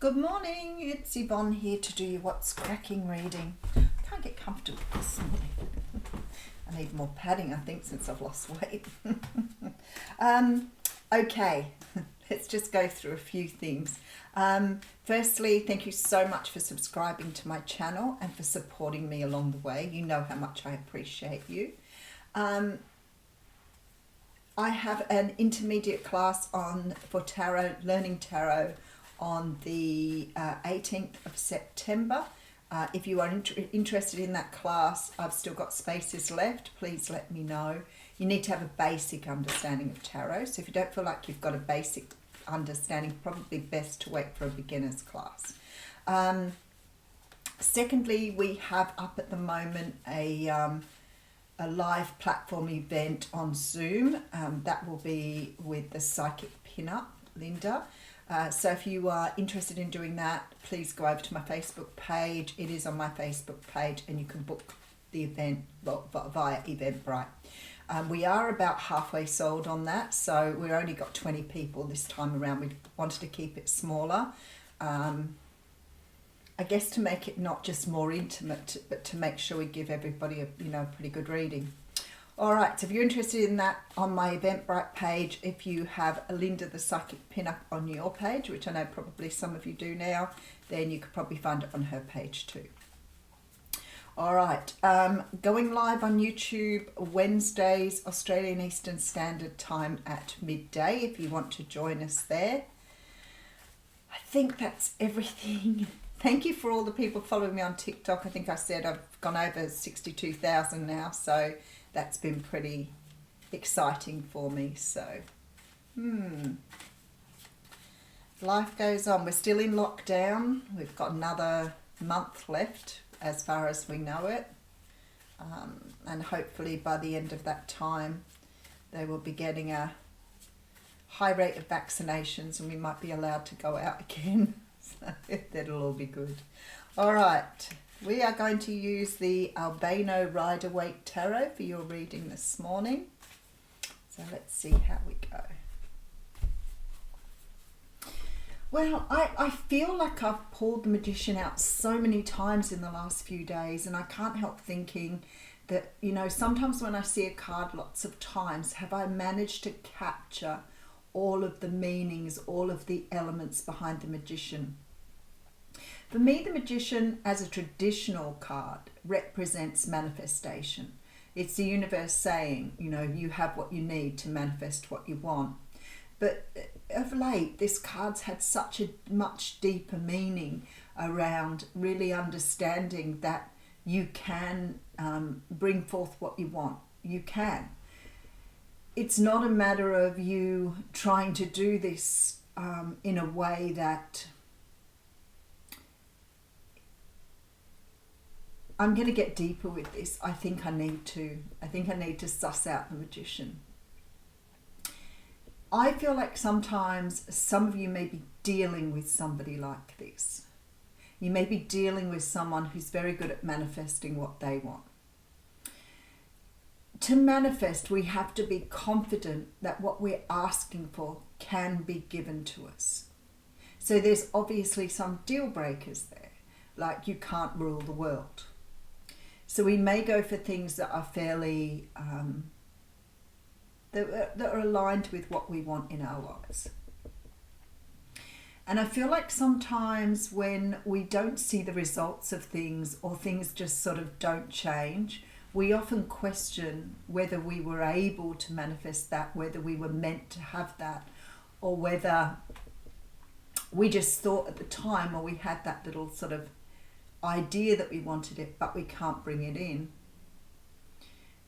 Good morning, it's Yvonne here to do your What's Cracking reading. Can't get comfortable this morning. I need more padding, I think, since I've lost weight. Okay, let's just go through a few things. Firstly, thank you so much for subscribing to my channel and for supporting me along the way. You know how much I appreciate you. I have an intermediate class for tarot, learning tarot, on the 18th of September. If you are interested in that class, I've still got spaces left. Please let me know. You need to have a basic understanding of tarot. So if you don't feel like you've got a basic understanding, probably best to wait for a beginner's class. Secondly, we have up at the moment a live platform event on Zoom. That will be with the psychic pin-up, Linda. So if you are interested in doing that, please go over to my Facebook page. It is on my Facebook page, and you can book the event via Eventbrite. We are about halfway sold on that, so we've only got 20 people this time around. We wanted to keep it smaller, I guess, to make it not just more intimate, but to make sure we give everybody a pretty good reading. All right, so if you're interested in that, on my Eventbrite page, if you have Linda the Psychic Pinup on your page, which I know probably some of you do now, then you could probably find it on her page too. All right, going live on YouTube Wednesdays, Australian Eastern Standard Time at midday, if you want to join us there. I think that's everything. Thank you for all the people following me on TikTok. I think I said I've gone over 62,000 now, so that's been pretty exciting for me. So, life goes on. We're still in lockdown. We've got another month left as far as we know it. And hopefully by the end of that time, they will be getting a high rate of vaccinations and we might be allowed to go out again. So that'll all be good. All right. We are going to use the Albino Rider-Waite Tarot for your reading this morning. So let's see how we go. Well, I feel like I've pulled the Magician out so many times in the last few days, and I can't help thinking that, sometimes when I see a card lots of times, have I managed to capture all of the meanings, all of the elements behind the Magician? For me, the Magician, as a traditional card, represents manifestation. It's the universe saying, you have what you need to manifest what you want. But of late, this card's had such a much deeper meaning around really understanding that you can bring forth what you want. You can. It's not a matter of you trying to do this in a way that... I'm going to get deeper with this. I think I need to suss out the Magician. I feel like sometimes some of you may be dealing with somebody like this. You may be dealing with someone who's very good at manifesting what they want. To manifest, we have to be confident that what we're asking for can be given to us. So there's obviously some deal breakers there, like you can't rule the world. So we may go for things that are fairly, that are aligned with what we want in our lives. And I feel like sometimes when we don't see the results of things, or things just sort of don't change, we often question whether we were able to manifest that, whether we were meant to have that, or whether we just thought at the time, or we had that little sort of idea that we wanted it, but we can't bring it in.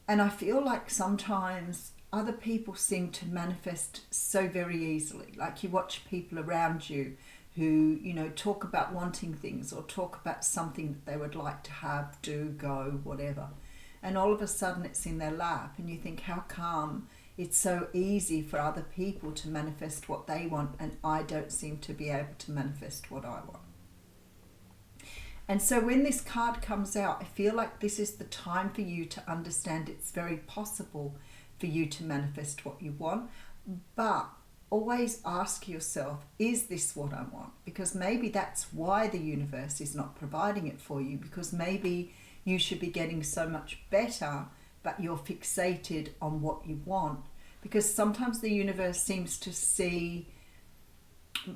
And I feel like sometimes other people seem to manifest so very easily. Like you watch people around you who, talk about wanting things, or talk about something that they would like to have, do, go, whatever. And all of a sudden it's in their lap, and you think, how come it's so easy for other people to manifest what they want, and I don't seem to be able to manifest what I want? And so when this card comes out, I feel like this is the time for you to understand it's very possible for you to manifest what you want, but always ask yourself, is this what I want? Because maybe that's why the universe is not providing it for you, because maybe you should be getting so much better, but you're fixated on what you want. Because sometimes the universe seems to see,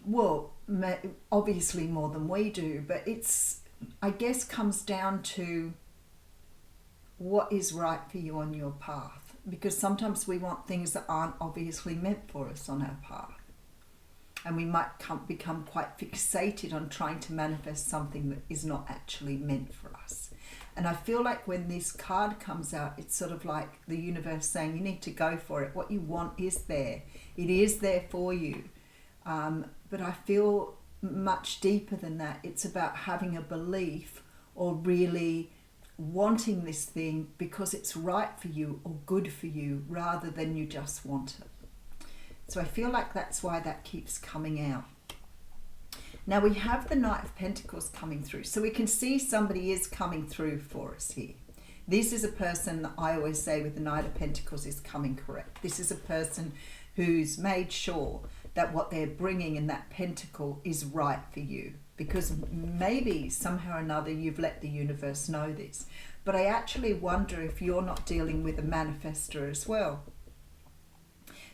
well, obviously more than we do, but it's, I guess, comes down to what is right for you on your path. Because sometimes we want things that aren't obviously meant for us on our path. And we might become quite fixated on trying to manifest something that is not actually meant for us. And I feel like when this card comes out, it's sort of like the universe saying, you need to go for it. What you want is there. It is there for you. But I feel much deeper than that. It's about having a belief or really wanting this thing because it's right for you or good for you, rather than you just want it. So I feel like that's why that keeps coming out. Now we have the Knight of Pentacles coming through. So we can see somebody is coming through for us here. This is a person that I always say with the Knight of Pentacles is coming correct. This is a person who's made sure that what they're bringing in that pentacle is right for you. Because maybe somehow or another you've let the universe know this. But I actually wonder if you're not dealing with a manifestor as well.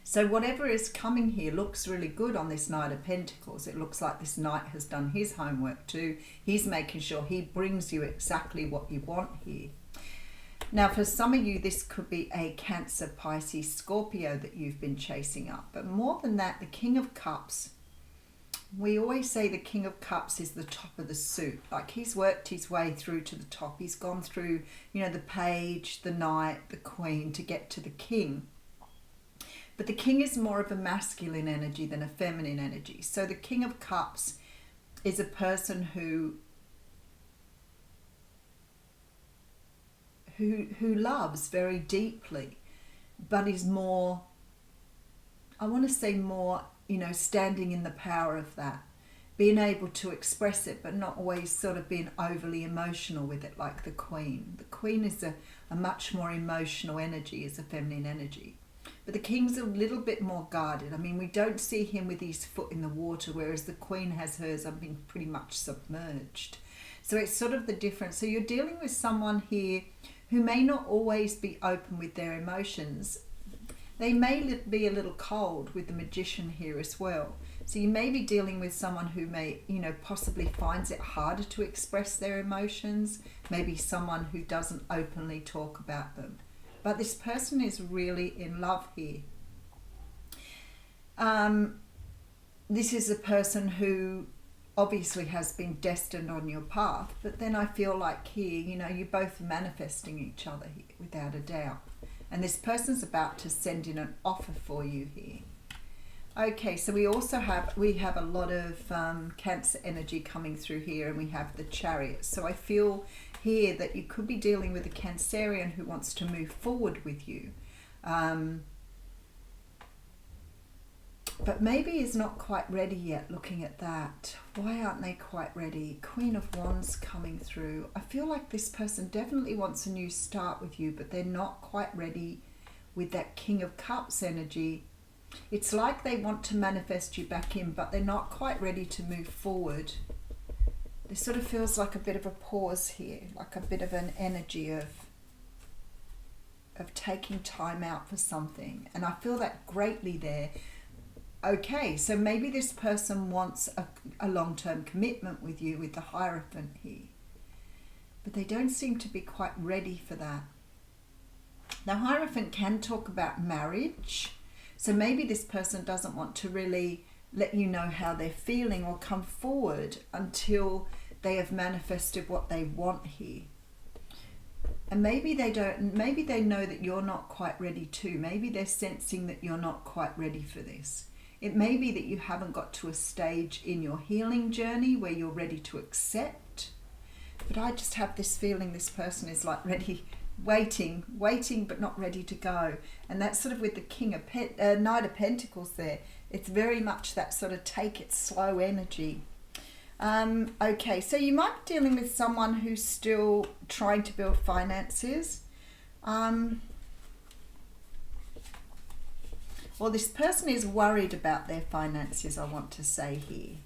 So whatever is coming here looks really good on this Knight of Pentacles. It looks like this Knight has done his homework too. He's making sure he brings you exactly what you want here. Now for some of you, this could be a Cancer, Pisces, Scorpio that you've been chasing up. But more than that, the King of Cups. We always say the King of Cups is the top of the suit. Like he's worked his way through to the top. He's gone through, you know, the Page, the Knight, the Queen to get to the King. But the King is more of a masculine energy than a feminine energy. So the King of Cups is a person who loves very deeply, but is more, I want to say more, you know, standing in the power of that, being able to express it, but not always sort of being overly emotional with it like the Queen. The Queen is a much more emotional energy, is a feminine energy. But the King's a little bit more guarded. I mean, we don't see him with his foot in the water, whereas the Queen has hers being pretty much submerged. So it's sort of the difference. So you're dealing with someone here who may not always be open with their emotions. They may be a little cold with the Magician here as well. So you may be dealing with someone who may, you know, possibly finds it harder to express their emotions. Maybe someone who doesn't openly talk about them. But this person is really in love here. This is a person who obviously has been destined on your path. But then I feel like here, you know, you're both manifesting each other here, without a doubt. And this person's about to send in an offer for you here. Okay, so we also have a lot of Cancer energy coming through here, and we have the Chariot. So I feel here that you could be dealing with a Cancerian who wants to move forward with you, but maybe is not quite ready yet. Looking at that, why aren't they quite ready? Queen of Wands coming through. I feel like this person definitely wants a new start with you, but they're not quite ready with that King of Cups energy. It's like they want to manifest you back in, but they're not quite ready to move forward. There sort of feels like a bit of a pause here, like a bit of an energy of taking time out for something. And I feel that greatly there. Okay, so maybe this person wants a long-term commitment with you with the Hierophant here. But they don't seem to be quite ready for that. Now, Hierophant can talk about marriage. So maybe this person doesn't want to really let you know how they're feeling or come forward until they have manifested what they want here. And maybe they don't, maybe they know that you're not quite ready too. Maybe they're sensing that you're not quite ready for this. It may be that you haven't got to a stage in your healing journey where you're ready to accept. But I just have this feeling this person is like ready, waiting but not ready to go. And that's sort of with the Knight of Pentacles there. It's very much that sort of take it slow energy. Okay, so you might be dealing with someone who's still trying to build finances. Or or this person is worried about their finances, I want to say here.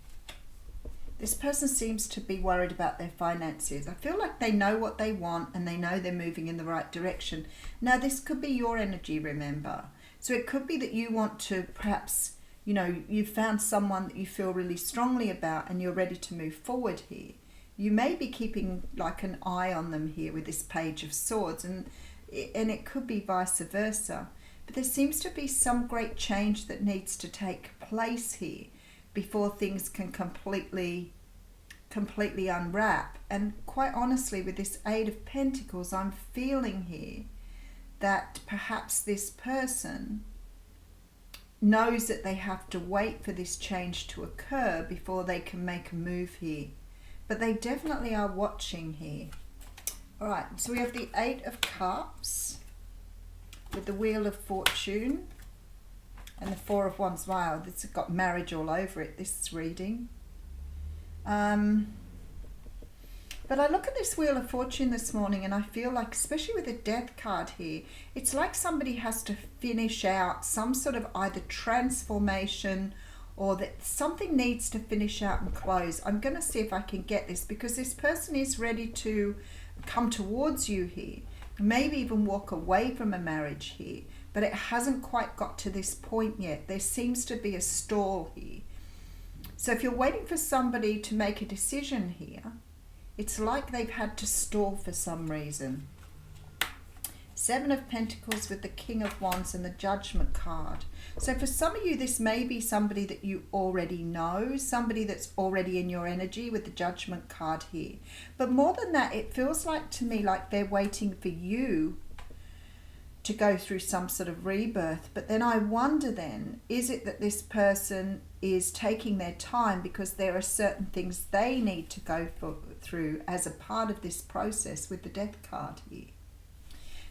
This person seems to be worried about their finances. I feel like they know what they want and they know they're moving in the right direction. Now, this could be your energy, remember. So it could be that you want to perhaps, you know, you've found someone that you feel really strongly about and you're ready to move forward here. You may be keeping like an eye on them here with this Page of Swords, and it could be vice versa. But there seems to be some great change that needs to take place here before things can completely unwrap. And quite honestly, with this Eight of Pentacles, I'm feeling here that perhaps this person knows that they have to wait for this change to occur before they can make a move here. But they definitely are watching here. All right, so we have the Eight of Cups with the Wheel of Fortune and the Four of Wands. Wow, this has got marriage all over it, this reading. But I look at this Wheel of Fortune this morning and I feel like, especially with the Death card here, it's like somebody has to finish out some sort of either transformation or that something needs to finish out and close. I'm going to see if I can get this, because this person is ready to come towards you here, maybe even walk away from a marriage here, but it hasn't quite got to this point yet. There seems to be a stall here. So if you're waiting for somebody to make a decision here, it's like they've had to stall for some reason. Seven of Pentacles with the King of Wands and the Judgment card. So for some of you, this may be somebody that you already know, somebody that's already in your energy with the Judgment card here. But more than that, it feels like to me like they're waiting for you to go through some sort of rebirth. But then I wonder then, is it that this person is taking their time because there are certain things they need to go through as a part of this process with the Death card here?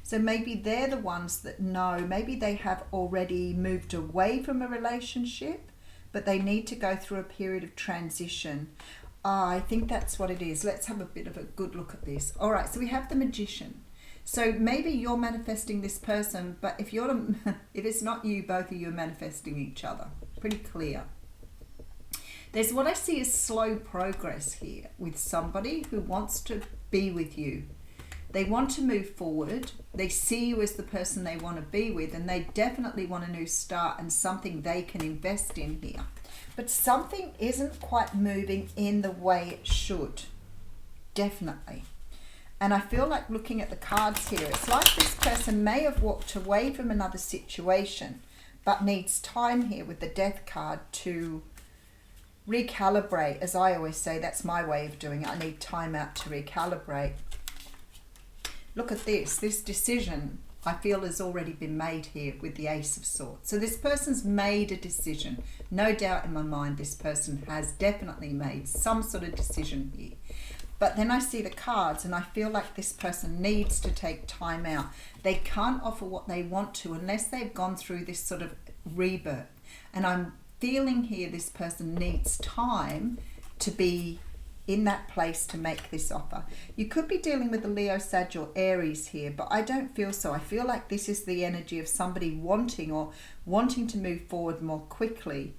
So maybe they're the ones that know, maybe they have already moved away from a relationship, but they need to go through a period of transition. I think that's what it is. Let's have a bit of a good look at this. All right, so we have the Magician. So maybe you're manifesting this person, but if it's not you, both of you are manifesting each other. Pretty clear. There's what I see as slow progress here with somebody who wants to be with you. They want to move forward. They see you as the person they want to be with, and they definitely want a new start and something they can invest in here. But something isn't quite moving in the way it should. Definitely. And I feel like looking at the cards here, it's like this person may have walked away from another situation, but needs time here with the Death card to recalibrate. As I always say, that's my way of doing it. I need time out to recalibrate. Look at this. This decision, I feel, has already been made here with the Ace of Swords. So this person's made a decision. No doubt in my mind, this person has definitely made some sort of decision here. But then I see the cards and I feel like this person needs to take time out. They can't offer what they want to unless they've gone through this sort of rebirth. And I'm feeling here this person needs time to be in that place to make this offer. You could be dealing with a Leo, Sag or Aries here, but I don't feel so. I feel like this is the energy of somebody wanting to move forward more quickly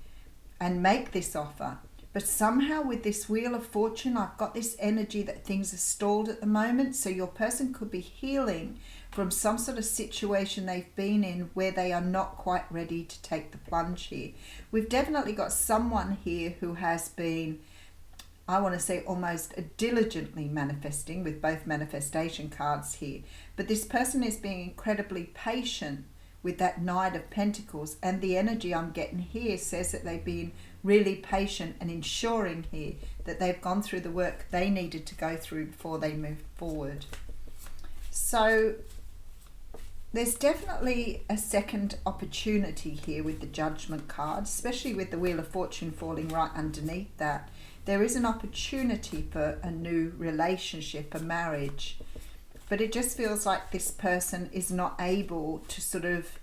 and make this offer. But somehow with this Wheel of Fortune, I've got this energy that things are stalled at the moment. So your person could be healing from some sort of situation they've been in where they are not quite ready to take the plunge here. We've definitely got someone here who has been, I want to say, almost diligently manifesting with both manifestation cards here. But this person is being incredibly patient with that Knight of Pentacles, and the energy I'm getting here says that they've been really patient and ensuring here that they've gone through the work they needed to go through before they moved forward. So there's definitely a second opportunity here with the Judgment card, especially with the Wheel of Fortune falling right underneath that. There is an opportunity for a new relationship, a marriage, but it just feels like this person is not able to sort of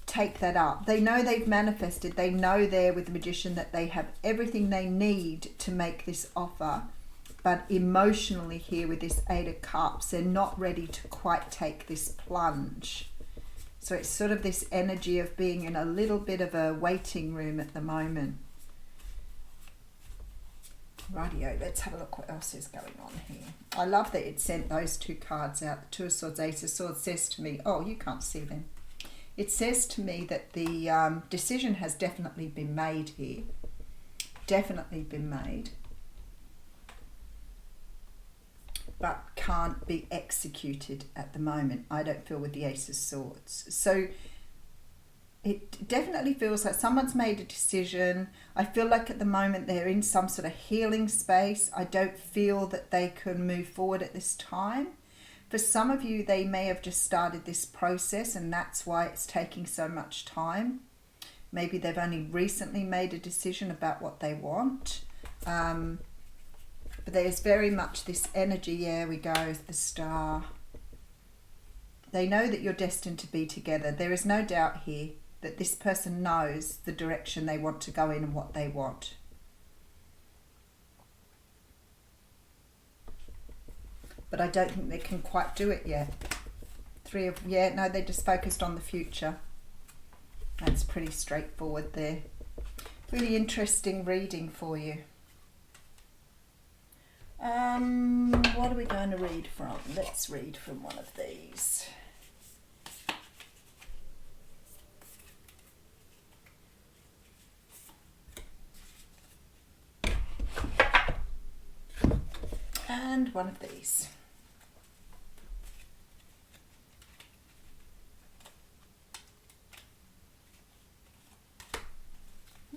take that up. They know they've manifested. They know there with the Magician that they have everything they need to make this offer, but emotionally here with this Eight of Cups, they're not ready to quite take this plunge. So it's sort of this energy of being in a little bit of a waiting room at the moment. Rightio, let's have a look what else is going on here. I love that it sent those two cards out. The Two of Swords, Ace of Swords says to me, oh, you can't see them. It says to me that the decision has definitely been made here. Definitely been made. But can't be executed at the moment, I don't feel, with the Ace of Swords. So it definitely feels like someone's made a decision. I feel like at the moment they're in some sort of healing space. I don't feel that they can move forward at this time. For some of you, they may have just started this process and that's why it's taking so much time. Maybe they've only recently made a decision about what they want. But there's very much this energy. Yeah, we go, the Star. They know that you're destined to be together. There is no doubt here that this person knows the direction they want to go in and what they want. But I don't think they can quite do it yet. No, they're just focused on the future. That's pretty straightforward there. Really interesting reading for you. What are we going to read from? Let's read from one of these. And one of these.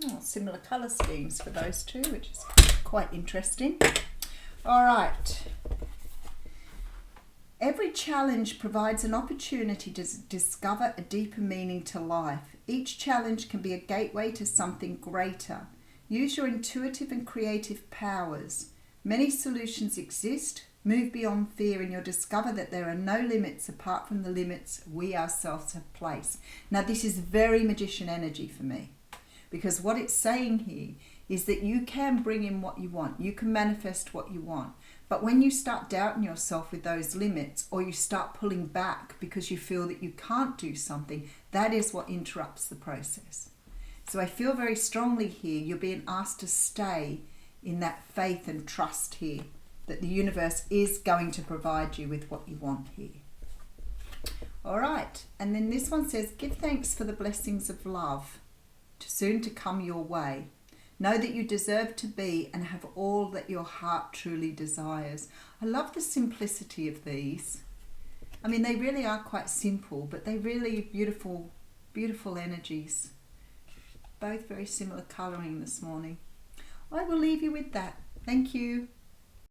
Oh, similar colour schemes for those two, which is quite interesting. All right. Every challenge provides an opportunity to discover a deeper meaning to life. Each challenge can be a gateway to something greater. Use your intuitive and creative powers. Many solutions exist. Move beyond fear and you'll discover that there are no limits apart from the limits we ourselves have placed. Now, this is very magician energy for me, because what it's saying here is that you can bring in what you want. You can manifest what you want. But when you start doubting yourself with those limits, or you start pulling back because you feel that you can't do something, that is what interrupts the process. So I feel very strongly here you're being asked to stay in that faith and trust here, that the universe is going to provide you with what you want here. All right, and then this one says, give thanks for the blessings of love soon to come your way. Know that you deserve to be and have all that your heart truly desires. I love the simplicity of these. I mean, they really are quite simple, but they're really beautiful, beautiful energies. Both very similar colouring this morning. I will leave you with that. Thank you.